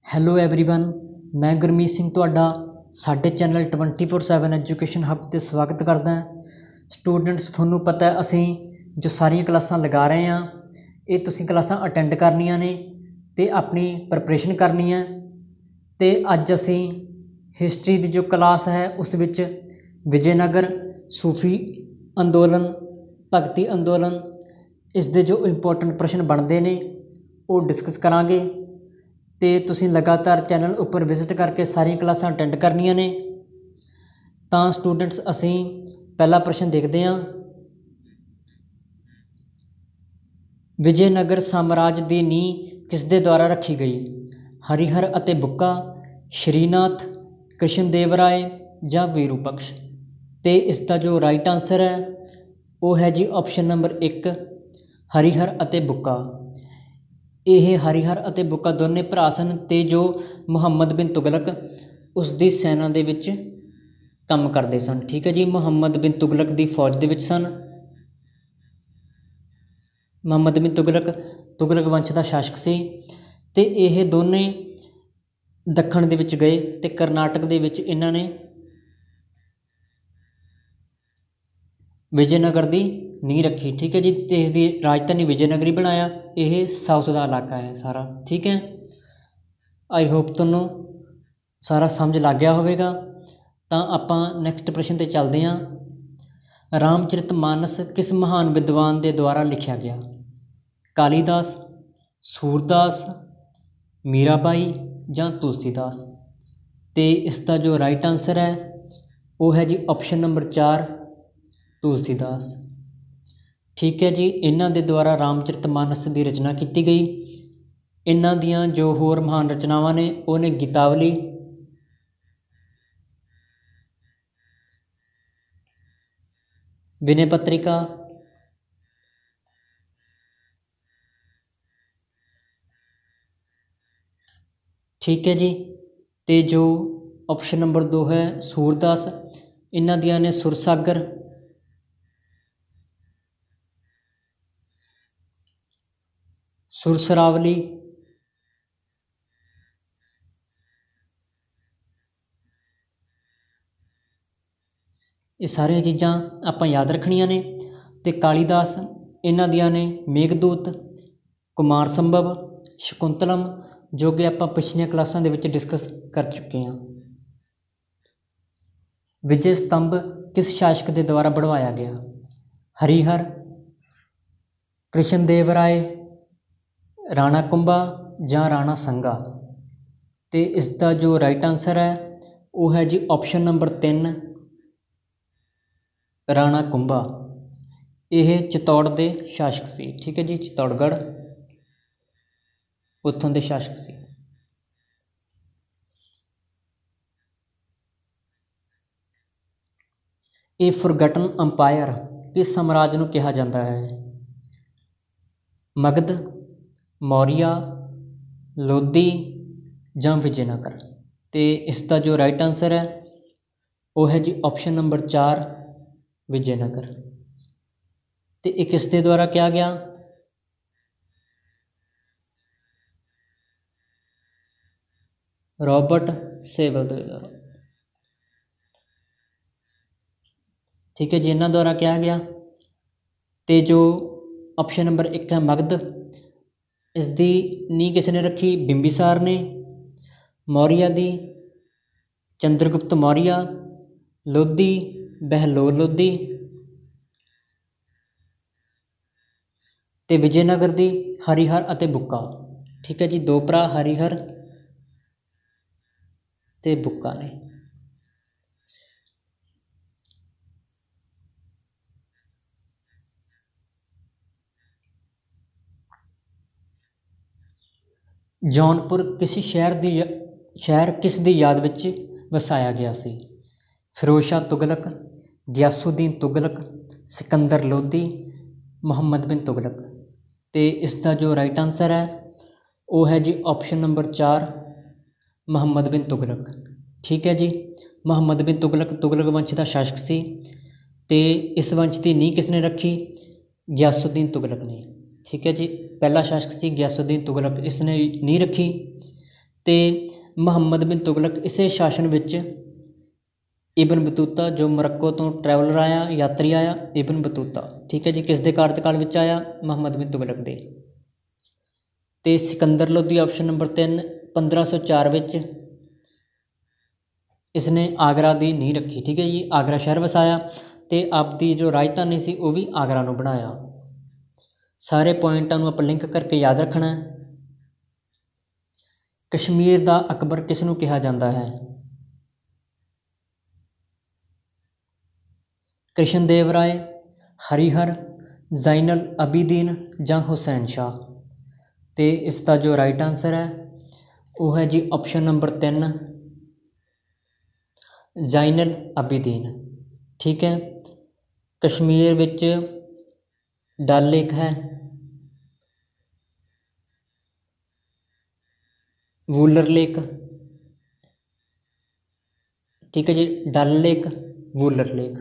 Hello everyone, ਮੈਂ ਗੁਰਮੀਤ ਸਿੰਘ ਤੁਹਾਡਾ ਸਾਡੇ ਚੈਨਲ 24/7 ਐਜੂਕੇਸ਼ਨ ਹੱਬ 'ਤੇ ਸਵਾਗਤ ਕਰਦਾ। ਸਟੂਡੈਂਟਸ, ਤੁਹਾਨੂੰ ਪਤਾ ਅਸੀਂ ਜੋ ਸਾਰੀਆਂ ਕਲਾਸਾਂ ਲਗਾ ਰਹੇ ਹਾਂ ਇਹ ਤੁਸੀਂ ਕਲਾਸਾਂ ਅਟੈਂਡ ਕਰਨੀਆਂ ਨੇ ਅਤੇ ਆਪਣੀ ਪ੍ਰੈਪਰੇਸ਼ਨ ਕਰਨੀ ਹੈ। ਅਤੇ ਅੱਜ ਅਸੀਂ ਹਿਸਟਰੀ ਦੀ ਜੋ ਕਲਾਸ ਹੈ ਉਸ ਵਿੱਚ ਵਿਜੇਨਗਰ, ਸੂਫੀ ਅੰਦੋਲਨ, ਭਗਤੀ ਅੰਦੋਲਨ, ਇਸ ਦੇ ਜੋ ਇੰਪੋਰਟੈਂਟ ਪ੍ਰਸ਼ਨ ਬਣਦੇ ਨੇ ਉਹ ਡਿਸਕਸ ਕਰਾਂਗੇ। ਅਤੇ ਤੁਸੀਂ ਲਗਾਤਾਰ ਚੈਨਲ ਉੱਪਰ ਵਿਜ਼ਿਟ ਕਰਕੇ ਸਾਰੀਆਂ ਕਲਾਸਾਂ ਅਟੈਂਡ ਕਰਨੀਆਂ ਨੇ। ਤਾਂ ਸਟੂਡੈਂਟਸ, ਅਸੀਂ ਪਹਿਲਾ ਪ੍ਰਸ਼ਨ ਦੇਖਦੇ ਹਾਂ। ਵਿਜੇਨਗਰ ਸਾਮਰਾਜ ਦੀ ਨੀਂਹ ਕਿਸ ਦੇ ਦੁਆਰਾ ਰੱਖੀ ਗਈ? ਹਰੀਹਰ ਅਤੇ ਬੁੱਕਾ, ਸ਼੍ਰੀਨਾਥ, ਕ੍ਰਿਸ਼ਨ ਦੇਵ ਰਾਏ ਜਾਂ ਵੀਰੂਪਕਸ਼। ਅਤੇ ਇਸ ਦਾ ਜੋ ਰਾਈਟ ਆਨਸਰ ਹੈ ਉਹ ਹੈ ਜੀ ਆਪਸ਼ਨ ਨੰਬਰ 1, ਹਰੀਹਰ ਅਤੇ ਬੁੱਕਾ। ਇਹ ਹਰੀਹਰ ਅਤੇ ਬੁੱਕਾ ਦੋਨੇ ਭਰਾ ਸਨ ਅਤੇ ਜੋ ਮੁਹੰਮਦ ਬਿਨ ਤੁਗਲਕ ਉਸ ਦੀ ਸੈਨਾ ਦੇ ਵਿੱਚ ਕੰਮ ਕਰਦੇ ਸਨ। ਠੀਕ ਹੈ ਜੀ, ਮੁਹੰਮਦ ਬਿਨ ਤੁਗਲਕ ਦੀ ਫੌਜ ਦੇ ਵਿੱਚ ਸਨ। ਮੁਹੰਮਦ ਬਿਨ ਤੁਗਲਕ ਵੰਸ਼ ਦਾ ਸ਼ਾਸਕ ਸੀ ਅਤੇ ਇਹ ਦੋਨੇ ਦੱਖਣ ਦੇ ਵਿੱਚ ਗਏ ਅਤੇ ਕਰਨਾਟਕ ਦੇ ਵਿੱਚ ਇਹਨਾਂ ਨੇ ਵਿਜੇਨਗਰ ਦੀ ਨੀਂਹ ਰੱਖੀ। ਠੀਕ ਹੈ ਜੀ, ਅਤੇ ਇਸ ਦੀ ਰਾਜਧਾਨੀ ਵਿਜੇਨਗਰ ਹੀ ਬਣਾਇਆ। ਇਹ ਸਾਊਥ ਦਾ ਇਲਾਕਾ ਹੈ ਸਾਰਾ। ਠੀਕ ਹੈ, ਆਈ ਹੋਪ ਤੁਹਾਨੂੰ ਸਾਰਾ ਸਮਝ ਲੱਗ ਗਿਆ ਹੋਵੇਗਾ। ਤਾਂ ਆਪਾਂ ਨੈਕਸਟ ਪ੍ਰਸ਼ਨ 'ਤੇ ਚੱਲਦੇ ਹਾਂ। ਰਾਮਚਰਿਤ ਮਾਨਸ ਕਿਸ ਮਹਾਨ ਵਿਦਵਾਨ ਦੇ ਦੁਆਰਾ ਲਿਖਿਆ ਗਿਆ? ਕਾਲੀਦਾਸ, ਸੂਰਦਾਸ, ਮੀਰਾਬਾਈ ਜਾਂ ਤੁਲਸੀਦਾਸ। ਅਤੇ ਇਸ ਦਾ ਜੋ ਰਾਈਟ ਆਨਸਰ ਹੈ ਉਹ ਹੈ ਜੀ ਆਪਸ਼ਨ ਨੰਬਰ 4, ਤੁਲਸੀਦਾਸ। ਠੀਕ ਹੈ ਜੀ, ਇਹਨਾਂ ਦੇ ਦੁਆਰਾ ਰਾਮਚਰਿਤ ਮਾਨਸ ਦੀ ਰਚਨਾ ਕੀਤੀ ਗਈ। ਇਹਨਾਂ ਦੀਆਂ ਜੋ ਹੋਰ ਮਹਾਨ ਰਚਨਾਵਾਂ ਨੇ ਉਹ ਨੇ ਗੀਤਾਵਲੀ, ਵਿਨੈ ਪੱਤਰਿਕਾ, ਠੀਕ ਹੈ ਜੀ। ਅਤੇ ਜੋ ਆਪਸ਼ਨ ਨੰਬਰ 2 ਹੈ ਸੂਰਦਾਸ, ਇਹਨਾਂ ਦੀਆਂ ਨੇ ਸੁਰਸਾਗਰ, ਸੁਰਸਰਾਵਲੀ, ਇਹ ਸਾਰੀਆਂ ਚੀਜ਼ਾਂ ਆਪਾਂ ਯਾਦ ਰੱਖਣੀਆਂ ਨੇ। ਅਤੇ ਕਾਲੀਦਾਸ, ਇਹਨਾਂ ਦੀਆਂ ਨੇ ਮੇਘਦੂਤ, ਕੁਮਾਰ ਸੰਭਵ, ਸ਼ਕੁੰਤਲਮ, ਜੋ ਕਿ ਆਪਾਂ ਪਿਛਲੀਆਂ ਕਲਾਸਾਂ ਦੇ ਵਿੱਚ ਡਿਸਕਸ ਕਰ ਚੁੱਕੇ ਹਾਂ। ਵਿਜੇ ਸਤੰਭ ਕਿਸ ਸ਼ਾਸਕ ਦੇ ਦੁਆਰਾ ਬਣਵਾਇਆ ਗਿਆ? ਹਰੀਹਰ, ਕ੍ਰਿਸ਼ਨ ਦੇਵ ਰਾਏ, ਰਾਣਾ ਕੁੰਭਾ ਜਾਂ ਰਾਣਾ ਸੰਗਾ। ਅਤੇ ਇਸ ਦਾ ਜੋ ਰਾਈਟ ਆਨਸਰ ਹੈ ਉਹ ਹੈ ਜੀ ਆਪਸ਼ਨ ਨੰਬਰ 3, ਰਾਣਾ ਕੁੰਭਾ। ਇਹ ਚਿਤੌੜ ਦੇ ਸ਼ਾਸਕ ਸੀ। ਠੀਕ ਹੈ ਜੀ, ਚਿਤੌੜਗੜ੍ਹ ਉੱਥੋਂ ਦੇ ਸ਼ਾਸਕ ਸੀ। ਇਹ ਫੋਰਗਟਨ ਅੰਪਾਇਰ ਕਿਸ ਸਾਮਰਾਜ ਨੂੰ ਕਿਹਾ ਜਾਂਦਾ ਹੈ? ਮਗਧ, ਮੌਰੀਆ, ਲੋਧੀ ਜਾਂ ਵਿਜੇਨਗਰ। ਅਤੇ ਇਸ ਦਾ ਜੋ ਰਾਈਟ ਆਨਸਰ ਹੈ ਉਹ ਹੈ ਜੀ ਆਪਸ਼ਨ ਨੰਬਰ 4, ਵਿਜੇਨਗਰ। ਅਤੇ ਇਹ ਕਿਸ ਦੇ ਦੁਆਰਾ ਕਿਹਾ ਗਿਆ? ਰੋਬਰਟ ਸੇਵਲ ਦੇ ਦੁਆਰਾ। ਠੀਕ ਹੈ ਜੀ, ਇਹਨਾਂ ਦੁਆਰਾ ਕਿਹਾ ਗਿਆ। ਅਤੇ ਜੋ ਆਪਸ਼ਨ ਨੰਬਰ 1 ਹੈ ਮਗਧ, ਇਸ ਦੀ ਨੀਂਹ ਕਿਸ ਨੇ ਰੱਖੀ? ਬਿੰਬੀਸਾਰ ਨੇ। ਮੌਰੀਆ ਦੀ ਚੰਦਰਗੁਪਤ ਮੌਰੀਆ, ਲੋਧੀ ਬਹਿਲੋਲ ਲੋਧੀ, ਅਤੇ ਵਿਜੇਨਗਰ ਦੀ ਹਰੀਹਰ ਅਤੇ ਬੁੱਕਾ। ਠੀਕ ਹੈ ਜੀ, ਦੋ ਭਰਾ ਹਰੀਹਰ ਅਤੇ ਬੁੱਕਾ ਨੇ। ਜੌਨਪੁਰ ਸ਼ਹਿਰ ਕਿਸ ਦੀ ਯਾਦ ਵਿੱਚ ਵਸਾਇਆ ਗਿਆ ਸੀ? ਫਿਰੋਜ਼ ਸ਼ਾਹ ਤੁਗਲਕ, ਗਿਆਸੁਦੀਨ ਤੁਗਲਕ, ਸਿਕੰਦਰ ਲੋਧੀ, ਮੁਹੰਮਦ ਬਿਨ ਤੁਗਲਕ। ਅਤੇ ਇਸ ਦਾ ਜੋ ਰਾਈਟ ਆਨਸਰ ਹੈ ਉਹ ਹੈ ਜੀ ਆਪਸ਼ਨ ਨੰਬਰ 4, ਮੁਹੰਮਦ ਬਿਨ ਤੁਗਲਕ। ਠੀਕ ਹੈ ਜੀ, ਮੁਹੰਮਦ ਬਿਨ ਤੁਗਲਕ ਵੰਸ਼ ਦਾ ਸ਼ਾਸਕ ਸੀ ਅਤੇ ਇਸ ਵੰਸ਼ ਦੀ ਨੀਂਹ ਕਿਸ ਨੇ ਰੱਖੀ? ਗਿਆਸੁਦੀਨ ਤੁਗਲਕ ਨੇ। ਠੀਕ ਹੈ ਜੀ, ਪਹਿਲਾ ਸ਼ਾਸਕ ਸੀ ਗਿਆਸੁਦੀਨ ਤੁਗਲਕ, ਇਸ ਨੇ ਨੀਂਹ ਰੱਖੀ। ਤੇ ਮੁਹੰਮਦ ਬਿਨ ਤੁਗਲਕ ਇਸੇ ਸ਼ਾਸਨ ਵਿੱਚ ਇਬਨ ਬਤੂਤਾ ਜੋ ਮੋਰੱਕੋ ਤੋਂ ਟਰੈਵਲਰ ਆਇਆ, ਯਾਤਰੀ ਆਇਆ, ਇਬਨ ਬਤੂਤਾ, ਠੀਕ ਹੈ ਜੀ, ਕਿਸ ਦੇ ਕਾਰਜਕਾਲ ਵਿੱਚ ਆਇਆ? ਮੁਹੰਮਦ ਬਿਨ ਤੁਗਲਕ ਦੇ। ਤੇ ਸਿਕੰਦਰ ਲੋਧੀ ਆਪਸ਼ਨ ਨੰਬਰ 3 1504 ਵਿੱਚ ਇਸਨੇ ਆਗਰਾ ਦੀ ਨੀਂਹ ਰੱਖੀ, ਠੀਕ ਹੈ ਜੀ, ਆਗਰਾ ਸ਼ਹਿਰ ਵਸਾਇਆ ਅਤੇ ਆਪਦੀ ਜੋ ਰਾਜਧਾਨੀ ਸੀ ਉਹ ਵੀ ਆਗਰਾ ਨੂੰ ਬਣਾਇਆ। ਸਾਰੇ ਪੁਆਇੰਟਾਂ ਨੂੰ ਆਪਾਂ ਲਿੰਕ ਕਰਕੇ ਯਾਦ ਰੱਖਣਾ। ਕਸ਼ਮੀਰ ਦਾ ਅਕਬਰ ਕਿਸ ਨੂੰ ਕਿਹਾ ਜਾਂਦਾ ਹੈ? ਕ੍ਰਿਸ਼ਨ ਦੇਵ ਰਾਏ, ਹਰੀਹਰ, ਜ਼ੈਨਲ ਅਬੀਦੀਨ ਜਾਂ ਹੁਸੈਨ ਸ਼ਾਹ। ਅਤੇ ਇਸ ਦਾ ਜੋ ਰਾਈਟ ਆਨਸਰ ਹੈ ਉਹ ਹੈ ਜੀ ਆਪਸ਼ਨ ਨੰਬਰ 3 ਜ਼ੈਨਲ ਅਬੀਦੀਨ, ਠੀਕ ਹੈ। ਕਸ਼ਮੀਰ ਵਿੱਚ ਡਲ ਲੇਕ ਹੈ, ਵੂਲਰ ਲੇਕ, ਠੀਕ ਹੈ ਜੀ, ਡਲ ਲੇਕ, ਵੂਲਰ ਲੇਕ,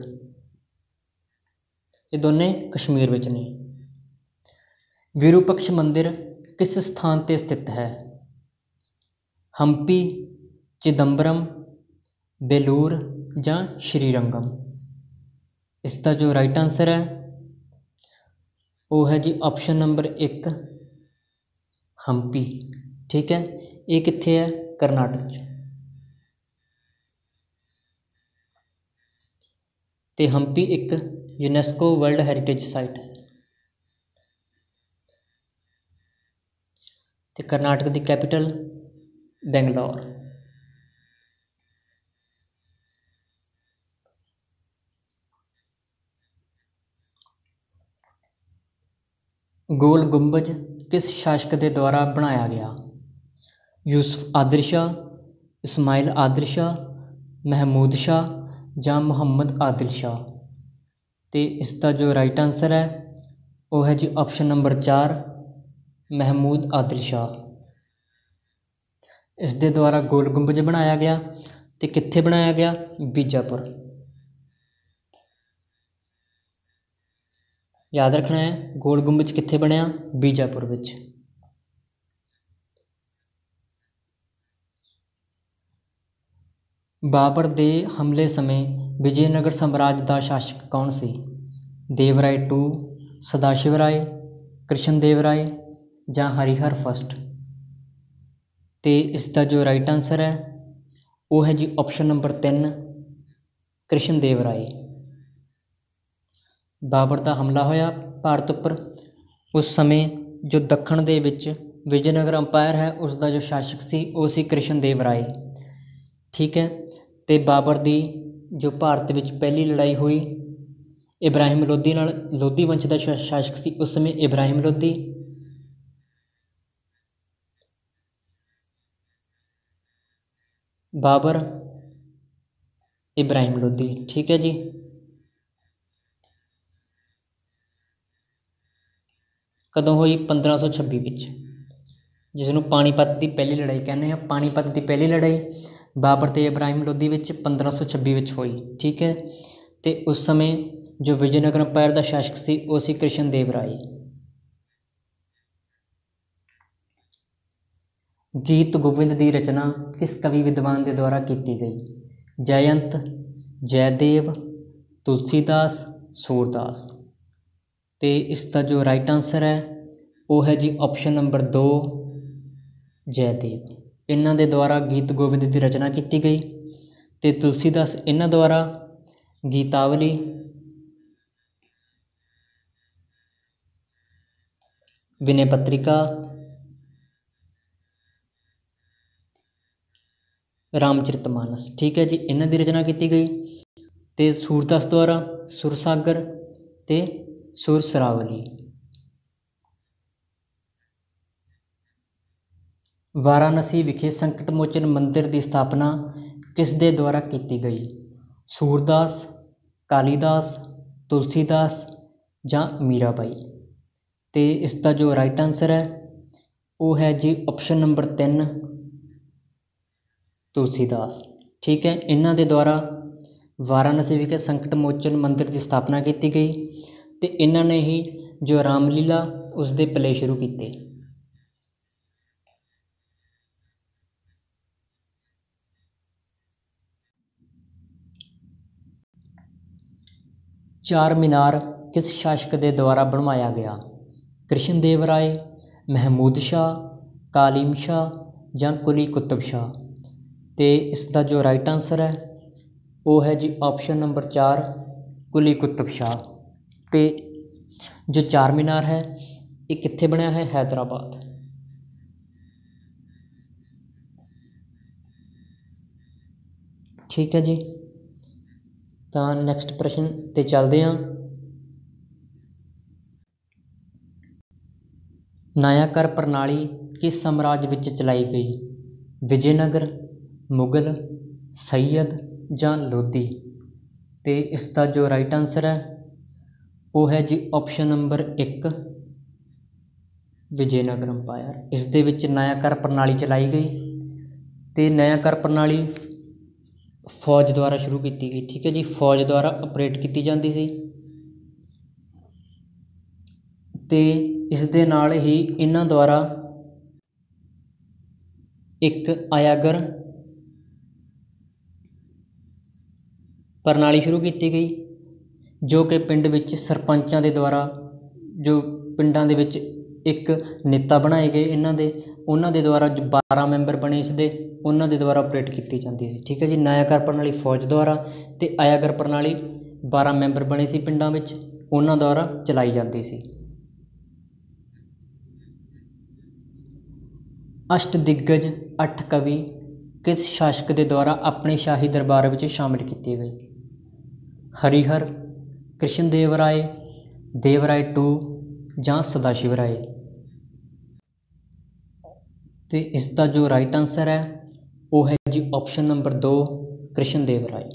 ਇਹ ਦੋਨੇ ਕਸ਼ਮੀਰ ਵਿੱਚ ਨੇ। ਵਿਰੂਪਕਸ਼ ਮੰਦਿਰ ਕਿਸ ਸਥਾਨ 'ਤੇ ਸਥਿਤ ਹੈ? ਹੰਪੀ, ਚਿਦੰਬਰਮ, ਬੇਲੂਰ ਜਾਂ ਸ਼੍ਰੀਰੰਗਮ। ਇਸ ਦਾ ਜੋ ਰਾਈਟ ਆਨਸਰ ਹੈ ਉਹ ਹੈ ਜੀ ਆਪਸ਼ਨ ਨੰਬਰ 1 ਹੰਪੀ, ਠੀਕ ਹੈ। ਇਹ ਕਿੱਥੇ ਹੈ? ਕਰਨਾਟਕ 'ਚ। ਅਤੇ ਹੰਪੀ ਇੱਕ ਯੂਨੈਸਕੋ ਵਰਲਡ ਹੈਰੀਟੇਜ ਸਾਈਟ ਹੈ। ਅਤੇ ਕਰਨਾਟਕ ਦੀ ਕੈਪੀਟਲ ਬੈਂਗਲੌਰ। ਗੋਲ ਗੁੰਬਜ ਕਿਸ ਸ਼ਾਸਕ ਦੇ ਦੁਆਰਾ ਬਣਾਇਆ ਗਿਆ? ਯੂਸਫ ਆਦਿਲ ਸ਼ਾਹ, ਇਸਮਾਇਲ ਆਦਿਲ ਸ਼ਾਹ, ਮਹਿਮੂਦ ਸ਼ਾਹ ਜਾਂ ਮੁਹੰਮਦ ਆਦਿਲ ਸ਼ਾਹ। ਅਤੇ ਇਸ ਦਾ ਜੋ ਰਾਈਟ ਆਨਸਰ ਹੈ ਉਹ ਹੈ ਜੀ ਆਪਸ਼ਨ ਨੰਬਰ 4 ਮਹਿਮੂਦ ਆਦਿਲ ਸ਼ਾਹ। ਇਸ ਦੇ ਦੁਆਰਾ ਗੋਲ ਗੁੰਬਜ ਬਣਾਇਆ ਗਿਆ ਅਤੇ ਕਿੱਥੇ ਬਣਾਇਆ ਗਿਆ? ਬੀਜਾਪੁਰ। ਯਾਦ ਰੱਖਣਾ ਹੈ ਗੋਲ ਗੁੰਬਜ ਕਿੱਥੇ ਬਣਿਆ? ਬੀਜਾਪੁਰ ਵਿੱਚ। ਬਾਬਰ ਦੇ ਹਮਲੇ ਸਮੇਂ ਵਿਜੇਨਗਰ ਸਾਮਰਾਜ ਦਾ ਸ਼ਾਸਕ ਕੌਣ ਸੀ? ਦੇਵ ਰਾਏ 2, ਸਦਾਸ਼ਿਵ ਰਾਏ, ਕ੍ਰਿਸ਼ਨ ਦੇਵ ਰਾਏ ਜਾਂ ਹਰੀਹਰ ਫਸਟ। ਅਤੇ ਇਸ ਦਾ ਜੋ ਰਾਈਟ ਆਨਸਰ ਹੈ ਉਹ ਹੈ ਜੀ ਆਪਸ਼ਨ ਨੰਬਰ 3 ਕ੍ਰਿਸ਼ਨ ਦੇਵ ਰਾਏ। ਬਾਬਰ ਦਾ ਹਮਲਾ ਹੋਇਆ ਭਾਰਤ ਉੱਪਰ, ਉਸ ਸਮੇਂ ਜੋ ਦੱਖਣ ਦੇ ਵਿੱਚ ਵਿਜੇਨਗਰ ਅੰਪਾਇਰ ਹੈ ਉਸ ਦਾ ਜੋ ਸ਼ਾਸਕ ਸੀ ਉਹ ਸੀ ਕ੍ਰਿਸ਼ਨ ਦੇਵ ਰਾਏ, ਠੀਕ ਹੈ। ਅਤੇ ਬਾਬਰ ਦੀ ਜੋ ਭਾਰਤ ਵਿੱਚ ਪਹਿਲੀ ਲੜਾਈ ਹੋਈ ਇਬਰਾਹਿਮ ਲੋਧੀ ਨਾਲ, ਲੋਧੀ ਵੰਸ਼ ਦਾ ਸ਼ਾਸਕ ਸੀ ਉਸ ਸਮੇਂ ਇਬਰਾਹਿਮ ਲੋਧੀ। ਬਾਬਰ, ਇਬਰਾਹਿਮ ਲੋਧੀ, ਠੀਕ ਹੈ ਜੀ। ਕਦੋਂ ਹੋਈ? 1526 ਵਿੱਚ, ਜਿਸ ਨੂੰ ਪਾਣੀਪਤ ਦੀ ਪਹਿਲੀ ਲੜਾਈ ਕਹਿੰਦੇ ਹਾਂ। ਪਾਣੀਪਤ ਦੀ ਪਹਿਲੀ ਲੜਾਈ ਬਾਬਰ ਅਤੇ ਇਬਰਾਹਿਮ ਲੋਧੀ ਵਿੱਚ 1526 ਵਿੱਚ ਹੋਈ, ਠੀਕ ਹੈ। ਅਤੇ ਉਸ ਸਮੇਂ ਜੋ ਵਿਜੇਨਗਰ ਅੰਪਾਇਰ ਦਾ ਸ਼ਾਸਕ ਸੀ ਉਹ ਸੀ ਕ੍ਰਿਸ਼ਨ ਦੇਵ ਰਾਏ। ਗੀਤ ਗੋਬਿੰਦ ਦੀ ਰਚਨਾ ਕਿਸ ਕਵੀ ਵਿਦਵਾਨ ਦੇ ਦੁਆਰਾ ਕੀਤੀ ਗਈ? ਜੈਅੰਤ, ਜੈਦੇਵ, ਤੁਲਸੀਦਾਸ, ਸੂਰਦਾਸ। ਅਤੇ ਇਸ ਦਾ ਜੋ ਰਾਈਟ ਆਨਸਰ ਹੈ ਉਹ ਹੈ ਜੀ ਆਪਸ਼ਨ ਨੰਬਰ 2 ਜੈਦੇਵ। ਇਹਨਾਂ ਦੇ ਦੁਆਰਾ ਗੀਤ ਗੋਬਿੰਦ ਦੀ ਰਚਨਾ ਕੀਤੀ ਗਈ। ਅਤੇ ਤੁਲਸੀਦਾਸ ਇਹਨਾਂ ਦੁਆਰਾ ਗੀਤਾਵਲੀ, ਵਿਨੈ ਪੱਤਰਿਕਾ, ਰਾਮਚਰਿਤ ਮਾਨਸ, ਠੀਕ ਹੈ ਜੀ, ਇਹਨਾਂ ਦੀ ਰਚਨਾ ਕੀਤੀ ਗਈ। ਅਤੇ ਸੂਰਦਾਸ ਦੁਆਰਾ ਸੁਰਸਾਗਰ ਅਤੇ ਸੁਰਸਰਾਵਲੀ। ਵਾਰਾਣਸੀ ਵਿਖੇ ਸੰਕਟ ਮੋਚਨ ਮੰਦਿਰ ਦੀ ਸਥਾਪਨਾ ਕਿਸ ਦੇ ਦੁਆਰਾ ਕੀਤੀ ਗਈ? ਸੂਰਦਾਸ, ਕਾਲੀਦਾਸ, ਤੁਲਸੀਦਾਸ ਜਾਂ ਮੀਰਾਬਾਈ। ਅਤੇ ਇਸ ਦਾ ਜੋ ਰਾਈਟ ਆਨਸਰ ਹੈ ਉਹ ਹੈ ਜੀ ਆਪਸ਼ਨ ਨੰਬਰ 3 ਤੁਲਸੀਦਾਸ, ਠੀਕ ਹੈ। ਇਹਨਾਂ ਦੇ ਦੁਆਰਾ ਵਾਰਾਣਸੀ ਵਿਖੇ ਸੰਕਟ ਮੋਚਨ ਮੰਦਿਰ ਦੀ ਸਥਾਪਨਾ ਕੀਤੀ ਗਈ ਅਤੇ ਇਹਨਾਂ ਨੇ ਹੀ ਜੋ ਰਾਮਲੀਲਾ ਉਸ ਦੇ ਪਲੇ ਸ਼ੁਰੂ ਕੀਤੇ। चार मीनार किस शासक के द्वारा बनवाया गया? कृष्ण देव राय, महमूद शाह, कालीम शाह ਜਾਂ ਕੁਲੀ ਕੁਤਬ ਸ਼ਾਹ। ਅਤੇ ਇਸ ਦਾ ਜੋ ਰਾਈਟ ਆਨਸਰ ਹੈ ਉਹ ਹੈ ਜੀ ਆਪਸ਼ਨ ਨੰਬਰ 4 ਕੁਲੀ ਕੁਤਬ ਸ਼ਾਹ। ਅਤੇ ਜੋ ਚਾਰ ਮੀਨਾਰ ਹੈ ਇਹ ਕਿੱਥੇ ਬਣਿਆ ਹੈ? ਹੈਦਰਾਬਾਦ। ਠੀਕ ਹੈ ਜੀ। ਤਾਂ ਨੈਕਸਟ ਪ੍ਰਸ਼ਨ 'ਤੇ ਚੱਲਦੇ ਹਾਂ। ਨਾਇਆਕਰ ਪ੍ਰਣਾਲੀ ਕਿਸ ਸਾਮਰਾਜ ਵਿੱਚ ਚਲਾਈ ਗਈ? ਵਿਜੇਨਗਰ, ਮੁਗਲ, ਸਈਅਦ ਜਾਂ ਲੋਧੀ। ਅਤੇ ਇਸ ਦਾ ਜੋ ਰਾਈਟ ਆਨਸਰ ਹੈ ਉਹ ਹੈ ਜੀ ਆਪਸ਼ਨ ਨੰਬਰ 1 ਵਿਜੇਨਗਰ ਅੰਪਾਇਰ। ਇਸ ਦੇ ਵਿੱਚ ਨਾਇਆਕਰ ਪ੍ਰਣਾਲੀ ਚਲਾਈ ਗਈ ਅਤੇ ਨਾਇਆਕਰ ਪ੍ਰਣਾਲੀ ਫੌਜ ਦੁਆਰਾ ਸ਼ੁਰੂ ਕੀਤੀ ਗਈ। ਠੀਕ ਹੈ ਜੀ, ਫੌਜ ਦੁਆਰਾ ਆਪਰੇਟ ਕੀਤੀ ਜਾਂਦੀ ਸੀ ਅਤੇ ਇਸ ਦੇ ਨਾਲ ਹੀ ਇਹਨਾਂ ਦੁਆਰਾ ਇੱਕ ਆਇਆਗਰ ਪ੍ਰਣਾਲੀ ਸ਼ੁਰੂ ਕੀਤੀ ਗਈ ਜੋ ਕਿ ਪਿੰਡ ਵਿੱਚ ਸਰਪੰਚਾਂ ਦੇ ਦੁਆਰਾ, ਜੋ ਪਿੰਡਾਂ ਦੇ ਵਿੱਚ ਇੱਕ ਨੇਤਾ ਬਣਾਏ ਗਏ ਇਹਨਾਂ ਦੇ, ਉਹਨਾਂ ਦੇ ਦੁਆਰਾ 12 ਮੈਂਬਰ ਬਣੇ ਇਸ ਦੇ, ਉਹਨਾਂ ਦੇ ਦੁਆਰਾ ਆਪਰੇਟ ਕੀਤੀ ਜਾਂਦੀ ਸੀ। ਠੀਕ ਹੈ ਜੀ, ਨਾਇਆਕਰ ਪ੍ਰਣਾਲੀ ਫੌਜ ਦੁਆਰਾ ਅਤੇ ਆਇਆਗਰ ਪ੍ਰਣਾਲੀ 12 ਮੈਂਬਰ ਬਣੇ ਸੀ ਪਿੰਡਾਂ ਵਿੱਚ, ਉਹਨਾਂ ਦੁਆਰਾ ਚਲਾਈ ਜਾਂਦੀ ਸੀ। ਅਸ਼ਟਦਿੱਗਜ 8 ਕਵੀ ਕਿਸ ਸ਼ਾਸਕ ਦੇ ਦੁਆਰਾ ਆਪਣੇ ਸ਼ਾਹੀ ਦਰਬਾਰ ਵਿੱਚ ਸ਼ਾਮਿਲ ਕੀਤੇ ਗਏ? ਹਰੀਹਰ, ਕ੍ਰਿਸ਼ਨ ਦੇਵ ਰਾਏ, ਦੇਵ ਰਾਏ II ਜਾਂ ਸਦਾਸ਼ਿਵ ਰਾਏ। ਅਤੇ ਇਸ ਦਾ ਜੋ ਰਾਈਟ ਆਨਸਰ ਹੈ ਉਹ ਹੈ ਜੀ ਆਪਸ਼ਨ ਨੰਬਰ 2 ਕ੍ਰਿਸ਼ਨ ਦੇਵ ਰਾਏ।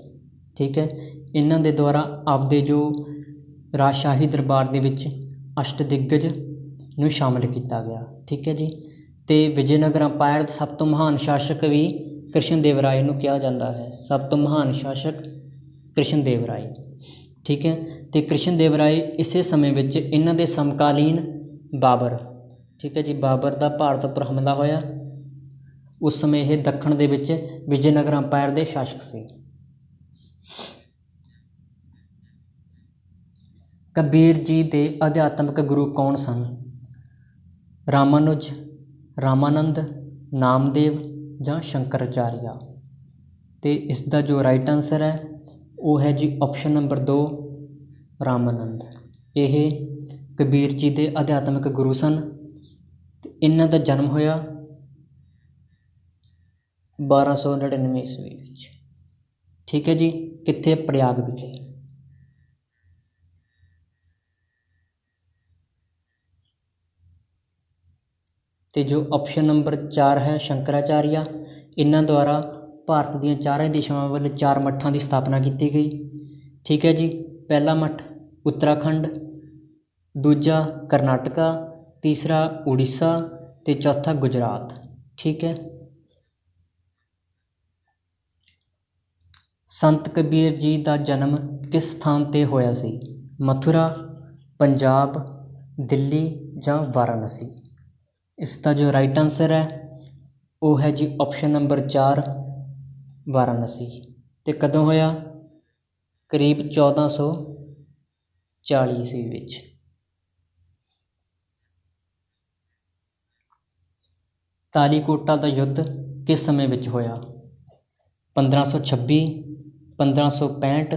ਠੀਕ ਹੈ, ਇਹਨਾਂ ਦੇ ਦੁਆਰਾ ਆਪਦੇ ਜੋ ਰਾਜਸ਼ਾਹੀ ਦਰਬਾਰ ਦੇ ਵਿੱਚ ਅਸ਼ਟਦਿੱਗਜ ਨੂੰ ਸ਼ਾਮਿਲ ਕੀਤਾ ਗਿਆ। ਠੀਕ ਹੈ ਜੀ, ਅਤੇ ਵਿਜੇਨਗਰ ਅੰਪਾਇਰ ਦਾ ਸਭ ਤੋਂ ਮਹਾਨ ਸ਼ਾਸਕ ਵੀ ਕ੍ਰਿਸ਼ਨ ਦੇਵ ਰਾਏ ਨੂੰ ਕਿਹਾ ਜਾਂਦਾ ਹੈ। ਸਭ ਤੋਂ ਮਹਾਨ ਸ਼ਾਸਕ ਕ੍ਰਿਸ਼ਨ ਦੇਵ ਰਾਏ। ਠੀਕ ਹੈ, ਅਤੇ ਕ੍ਰਿਸ਼ਨ ਦੇਵ ਰਾਏ ਇਸੇ ਸਮੇਂ ਵਿੱਚ ਇਹਨਾਂ ਦੇ ਸਮਕਾਲੀਨ ਬਾਬਰ, ਠੀਕ ਹੈ ਜੀ, ਬਾਬਰ ਦਾ ਭਾਰਤ ਉੱਪਰ ਹਮਲਾ ਹੋਇਆ, ਉਸ ਸਮੇਂ ਇਹ ਦੱਖਣ ਦੇ ਵਿੱਚ ਵਿਜੇਨਗਰ ਅੰਪਾਇਰ ਦੇ ਸ਼ਾਸਕ ਸੀ। ਕਬੀਰ ਜੀ ਦੇ ਅਧਿਆਤਮਿਕ ਗੁਰੂ ਕੌਣ ਸਨ? ਰਾਮਾਨੁਜ, ਰਾਮਾਨੰਦ, ਨਾਮਦੇਵ ਜਾਂ ਸ਼ੰਕਰਾਚਾਰੀਆ। ਅਤੇ ਇਸ ਦਾ ਜੋ ਰਾਈਟ ਆਨਸਰ ਹੈ ਉਹ ਹੈ ਜੀ ਆਪਸ਼ਨ ਨੰਬਰ 2 ਰਾਮਾਨੰਦ। ਇਹ ਕਬੀਰ ਜੀ ਦੇ ਅਧਿਆਤਮਿਕ ਗੁਰੂ ਸਨ ਅਤੇ ਇਹਨਾਂ ਦਾ ਜਨਮ ਹੋਇਆ 1299 ਈਸਵੀ ਵਿੱਚ। ਠੀਕ ਹੈ ਜੀ, ਕਿੱਥੇ? ਪ੍ਰਯਾਗ ਵਿਖੇ। ਅਤੇ ਜੋ ਆਪਸ਼ਨ ਨੰਬਰ 4 ਹੈ ਸ਼ੰਕਰਾਚਾਰੀਆ, ਇਹਨਾਂ ਦੁਆਰਾ ਭਾਰਤ ਦੀਆਂ ਚਾਰਾਂ ਦਿਸ਼ਾਵਾਂ ਵੱਲ 4 ਮੱਠਾਂ ਦੀ ਸਥਾਪਨਾ ਕੀਤੀ ਗਈ। ਠੀਕ ਹੈ ਜੀ, ਪਹਿਲਾ ਮੱਠ ਉੱਤਰਾਖੰਡ, ਦੂਜਾ ਕਰਨਾਟਕਾ, ਤੀਸਰਾ ਉੜੀਸਾ ਅਤੇ ਚੌਥਾ ਗੁਜਰਾਤ। ਠੀਕ ਹੈ, ਸੰਤ ਕਬੀਰ ਜੀ ਦਾ ਜਨਮ ਕਿਸ ਸਥਾਨ 'ਤੇ ਹੋਇਆ ਸੀ? ਮਥੁਰਾ, ਪੰਜਾਬ, ਦਿੱਲੀ ਜਾਂ ਵਾਰਾਣਸੀ। ਇਸ ਦਾ ਜੋ ਰਾਈਟ ਆਨਸਰ ਹੈ ਉਹ ਹੈ ਜੀ ਆਪਸ਼ਨ ਨੰਬਰ 4 ਵਾਰਾਣਸੀ। ਅਤੇ ਕਦੋਂ ਹੋਇਆ? ਕਰੀਬ 1440 ਈਸਵੀ ਵਿੱਚ। ਤਾਲੀਕੋਟਾ ਦਾ ਯੁੱਧ ਕਿਸ ਸਮੇਂ ਵਿੱਚ ਹੋਇਆ? 1526, 1565,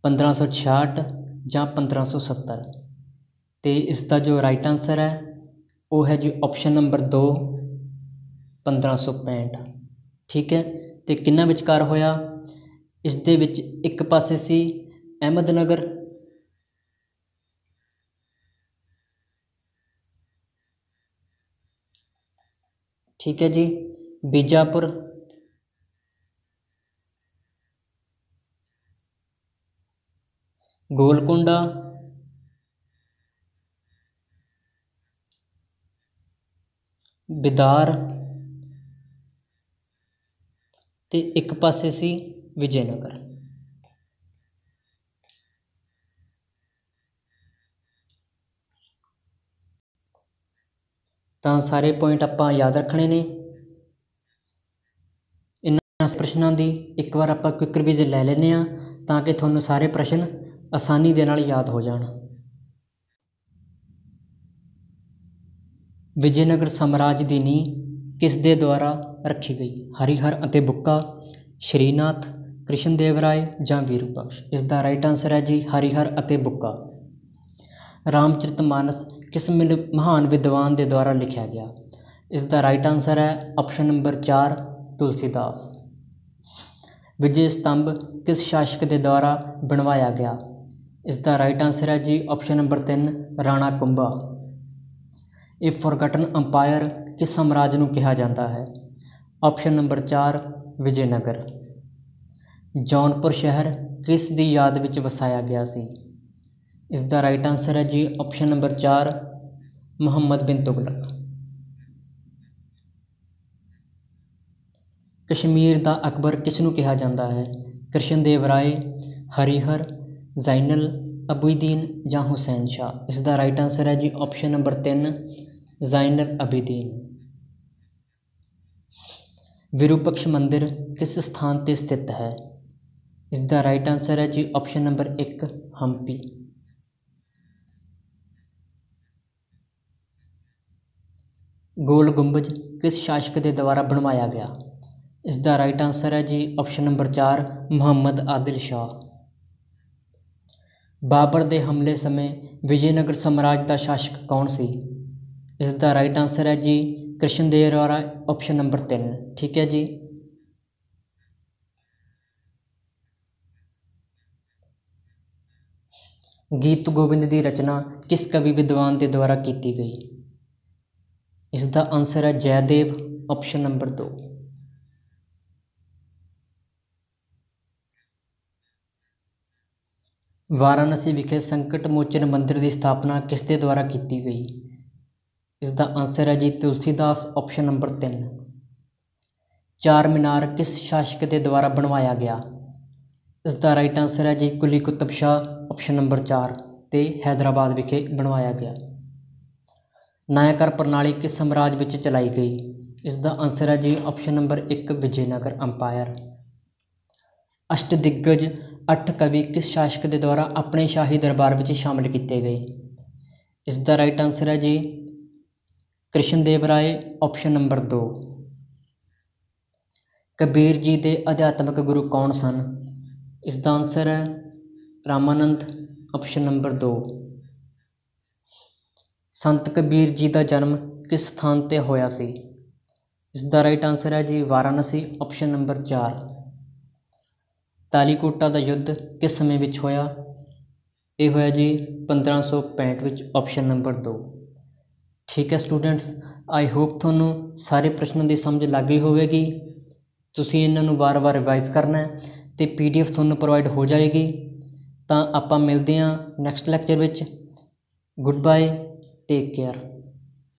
1566 ਜਾਂ 1570। ਅਤੇ ਇਸ ਦਾ ਜੋ ਰਾਈਟ ਆਨਸਰ ਹੈ ਉਹ ਹੈ ਜੀ ਆਪਸ਼ਨ ਨੰਬਰ 2 1565। ਠੀਕ ਹੈ, ਅਤੇ ਕਿਹਨਾਂ ਵਿਚਕਾਰ ਹੋਇਆ? ਇਸ ਦੇ ਵਿੱਚ ਇੱਕ ਪਾਸੇ ਸੀ ਅਹਿਮਦਨਗਰ, ਠੀਕ ਹੈ ਜੀ, ਬੀਜਾਪੁਰ, ਗੋਲਕੁੰਡਾ, ਬਿਦਾਰ ਅਤੇ ਇੱਕ ਪਾਸੇ ਸੀ ਵਿਜੇਨਗਰ। ਤਾਂ ਸਾਰੇ ਪੁਆਇੰਟ ਆਪਾਂ ਯਾਦ ਰੱਖਣੇ ਨੇ। ਇਹਨਾਂ ਪ੍ਰਸ਼ਨਾਂ ਦੀ ਇੱਕ ਵਾਰ ਆਪਾਂ ਕੁਇਕ ਰਿਵੀਜ਼ਨ ਲੈ ਲੈਂਦੇ ਹਾਂ ਤਾਂ ਕਿ ਤੁਹਾਨੂੰ ਸਾਰੇ ਪ੍ਰਸ਼ਨ ਆਸਾਨੀ ਦੇ ਨਾਲ ਯਾਦ ਹੋ ਜਾਣ। ਵਿਜੇਨਗਰ ਸਾਮਰਾਜ ਦੀ ਨੀਂਹ ਕਿਸ ਦੇ ਦੁਆਰਾ ਰੱਖੀ ਗਈ? ਹਰੀਹਰ ਅਤੇ ਬੁੱਕਾ, ਸ਼੍ਰੀਨਾਥ, ਕ੍ਰਿਸ਼ਨ ਦੇਵ ਰਾਏ ਜਾਂ ਵੀਰੂਪਕਸ਼? ਇਸ ਦਾ ਰਾਈਟ ਆਨਸਰ ਹੈ ਜੀ ਹਰੀਹਰ ਅਤੇ ਬੁੱਕਾ। ਰਾਮਚਰਿਤਮਾਨਸ ਕਿਸ ਮਹਾਨ ਵਿਦਵਾਨ ਦੇ ਦੁਆਰਾ ਲਿਖਿਆ ਗਿਆ? ਇਸ ਦਾ ਰਾਈਟ ਆਨਸਰ ਹੈ ਆਪਸ਼ਨ ਨੰਬਰ 4 ਤੁਲਸੀਦਾਸ। ਵਿਜੇ ਸਤੰਭ ਕਿਸ ਸ਼ਾਸਕ ਦੇ ਦੁਆਰਾ ਬਣਵਾਇਆ ਗਿਆ? ਇਸ ਦਾ ਰਾਈਟ ਆਨਸਰ ਹੈ ਜੀ ਆਪਸ਼ਨ ਨੰਬਰ 3 ਰਾਣਾ ਕੁੰਭਾ। ਇਹ ਫੋਰਗਟਨ ਅੰਪਾਇਰ ਕਿਸ ਸਾਮਰਾਜ ਨੂੰ ਕਿਹਾ ਜਾਂਦਾ ਹੈ? Option number 4 Vijaynagar. ਜੌਨਪੁਰ ਸ਼ਹਿਰ ਕਿਸ ਦੀ ਯਾਦ ਵਿੱਚ ਵਸਾਇਆ ਗਿਆ ਸੀ? ਇਸ ਦਾ ਰਾਈਟ ਆਨਸਰ ਹੈ ਜੀ ਆਪਸ਼ਨ ਨੰਬਰ 4 ਮੁਹੰਮਦ ਬਿਨ ਤੁਗਲਕ। ਕਸ਼ਮੀਰ ਦਾ ਅਕਬਰ ਕਿਸ ਨੂੰ ਕਿਹਾ ਜਾਂਦਾ ਹੈ? ਕ੍ਰਿਸ਼ਨ ਦੇਵ ਰਾਏ, ਹਰੀਹਰ, ਜ਼ੈਨਲ ਅਬੀਦੀਨ ਜਾਂ ਹੁਸੈਨ ਸ਼ਾਹ? ਇਸ ਦਾ ਰਾਈਟ ਆਨਸਰ ਹੈ ਜੀ ਆਪਸ਼ਨ ਨੰਬਰ 3 ਜ਼ੈਨਲ ਅਬੀਦੀਨ। ਵਿਰੂਪਕਸ਼ ਮੰਦਿਰ ਕਿਸ ਸਥਾਨ 'ਤੇ ਸਥਿਤ ਹੈ? ਇਸ ਦਾ ਰਾਈਟ ਆਨਸਰ ਹੈ ਜੀ ਆਪਸ਼ਨ ਨੰਬਰ 1 ਹੰਪੀ। ਗੋਲ ਗੁੰਬਜ ਕਿਸ ਸ਼ਾਸਕ ਦੇ ਦੁਆਰਾ ਬਣਵਾਇਆ ਗਿਆ? ਇਸ ਦਾ ਰਾਈਟ ਆਨਸਰ ਹੈ ਜੀ ਆਪਸ਼ਨ ਨੰਬਰ 4 ਮੁਹੰਮਦ ਆਦਿਲ ਸ਼ਾਹ। ਬਾਬਰ ਦੇ ਹਮਲੇ ਸਮੇਂ ਵਿਜੇਨਗਰ ਸਾਮਰਾਜ ਦਾ ਸ਼ਾਸਕ ਕੌਣ ਸੀ? ਇਸ ਦਾ ਰਾਈਟ ਆਨਸਰ ਹੈ ਜੀ ਕ੍ਰਿਸ਼ਨ ਦੇਵ ਰਾਏ ਆਪਸ਼ਨ ਨੰਬਰ 3। ਠੀਕ ਹੈ ਜੀ। ਗੀਤ ਗੋਬਿੰਦ ਦੀ ਰਚਨਾ ਕਿਸ ਕਵੀ ਵਿਦਵਾਨ ਦੇ ਦੁਆਰਾ ਕੀਤੀ ਗਈ? ਇਸ ਦਾ ਆਨਸਰ ਹੈ ਜੈਦੇਵ ਆਪਸ਼ਨ ਨੰਬਰ 2। ਵਾਰਾਣਸੀ ਵਿਖੇ ਸੰਕਟ ਮੋਚਨ ਮੰਦਿਰ ਦੀ ਸਥਾਪਨਾ ਕਿਸ ਦੇ ਦੁਆਰਾ ਕੀਤੀ ਗਈ? ਇਸ ਦਾ ਆਨਸਰ ਹੈ ਜੀ ਤੁਲਸੀਦਾਸ ਆਪਸ਼ਨ ਨੰਬਰ 3। ਚਾਰ ਮੀਨਾਰ ਕਿਸ ਸ਼ਾਸਕ ਦੇ ਦੁਆਰਾ ਬਣਵਾਇਆ ਗਿਆ? ਇਸ ਦਾ ਰਾਈਟ ਆਨਸਰ ਹੈ ਜੀ ਕੁਲੀ ਕੁਤਬ ਸ਼ਾਹ ਆਪਸ਼ਨ ਨੰਬਰ 4 ਤੇ ਹੈਦਰਾਬਾਦ ਵਿਖੇ ਬਣਵਾਇਆ ਗਿਆ। ਨਾਇਕਰ ਪ੍ਰਣਾਲੀ ਕਿਸ ਸਾਮਰਾਜ ਵਿੱਚ ਚਲਾਈ ਗਈ? ਇਸ ਦਾ ਆਨਸਰ ਹੈ ਜੀ ਆਪਸ਼ਨ ਨੰਬਰ 1 ਵਿਜੇਨਗਰ ਅੰਪਾਇਰ। ਅਸ਼ਟਦਿੱਗਜ 8 ਕਵੀ ਕਿਸ ਸ਼ਾਸਕ ਦੇ ਦੁਆਰਾ ਆਪਣੇ ਸ਼ਾਹੀ ਦਰਬਾਰ ਵਿੱਚ ਸ਼ਾਮਲ ਕੀਤੇ ਗਏ? ਇਸ ਦਾ ਰਾਈਟ ਆਨਸਰ ਹੈ ਜੀ ਕ੍ਰਿਸ਼ਨ ਦੇਵ ਰਾਏ ਆਪਸ਼ਨ ਨੰਬਰ 2। ਕਬੀਰ ਜੀ ਦੇ ਅਧਿਆਤਮਿਕ ਗੁਰੂ ਕੌਣ ਸਨ? ਇਸ ਦਾ ਆਨਸਰ ਹੈ ਰਾਮਾਨੰਦ ਆਪਸ਼ਨ ਨੰਬਰ 2। ਸੰਤ ਕਬੀਰ ਜੀ ਦਾ ਜਨਮ ਕਿਸ ਸਥਾਨ 'ਤੇ ਹੋਇਆ ਸੀ? ਇਸ ਦਾ ਰਾਈਟ ਆਨਸਰ ਹੈ ਜੀ ਵਾਰਾਣਸੀ ਆਪਸ਼ਨ ਨੰਬਰ 4। ਤਾਲੀਕੋਟਾ ਦਾ ਯੁੱਧ ਕਿਸ ਸਮੇਂ ਵਿੱਚ ਹੋਇਆ? ਇਹ ਹੋਇਆ ਜੀ 1565 ਵਿੱਚ ਆਪਸ਼ਨ ਨੰਬਰ 2। ਠੀਕ ਹੈ ਸਟੂਡੈਂਟਸ, ਆਈ ਹੋਪ ਤੁਹਾਨੂੰ ਸਾਰੇ ਪ੍ਰਸ਼ਨਾਂ ਦੀ ਸਮਝ ਲੱਗ ਗਈ ਹੋਵੇਗੀ। ਤੁਸੀਂ ਇਹਨਾਂ ਨੂੰ ਵਾਰ-ਵਾਰ ਰਿਵਾਈਜ਼ ਕਰਨਾ ਹੈ ਅਤੇ PDF ਤੁਹਾਨੂੰ ਪ੍ਰੋਵਾਈਡ ਹੋ ਜਾਏਗੀ। ਤਾਂ ਆਪਾਂ ਮਿਲਦੇ ਹਾਂ ਨੈਕਸਟ ਲੈਕਚਰ ਵਿੱਚ। Good bye, take care.